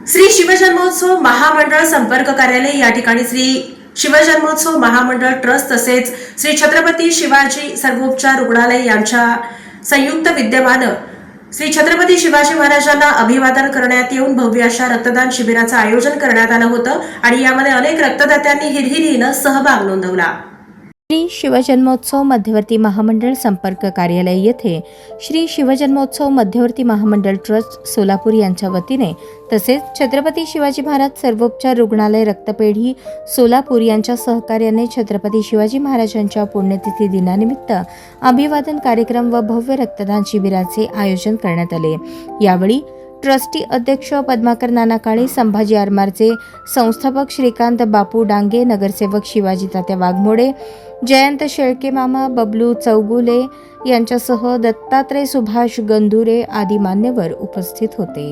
श्री शिवजन्मोत्सव महामंडळ संपर्क कार्यालय या ठिकाणी श्री शिवजन्मोत्सव महामंडळ ट्रस्ट तसेच श्री छत्रपती शिवाजी सर्वोपचार रुग्णालय यांच्या संयुक्त विद्यमानं श्री छत्रपती शिवाजी महाराजांना अभिवादन करण्यात येऊन भव्य अशा रक्तदान शिबिराचं आयोजन करण्यात आलं होतं आणि यामध्ये अनेक रक्तदात्यांनी हिरहिरीनं सहभाग नोंदवला। श्री शिवजन्मोत्सव मध्यवर्ती महामंडळ संपर्क कार्यालय येथे श्री शिवजन्मोत्सव मध्यवर्ती महामंडळ ट्रस्ट सोलापूर यांच्या वतीने तसेच छत्रपती शिवाजी महाराज सर्वोपचार रुग्णालय रक्तपेढी सोलापूर यांच्या सहकार्याने छत्रपती शिवाजी महाराजांच्या पुण्यतिथी दिनानिमित्त अभिवादन कार्यक्रम व भव्य रक्तदान शिबिराचे आयोजन करण्यात आले। यावेळी ट्रस्टी अध्यक्ष पद्माकर नाना काळे, संभाजी आरमारचे संस्थापक श्रीकांत बापू डांगे, नगरसेवक शिवाजी तात्या वाघमोडे, जयंत शेळके मामा, बबलू चौगुले यांच्यासह दत्तात्रय सुभाष गंधुरे आदी मान्यवर उपस्थित होते।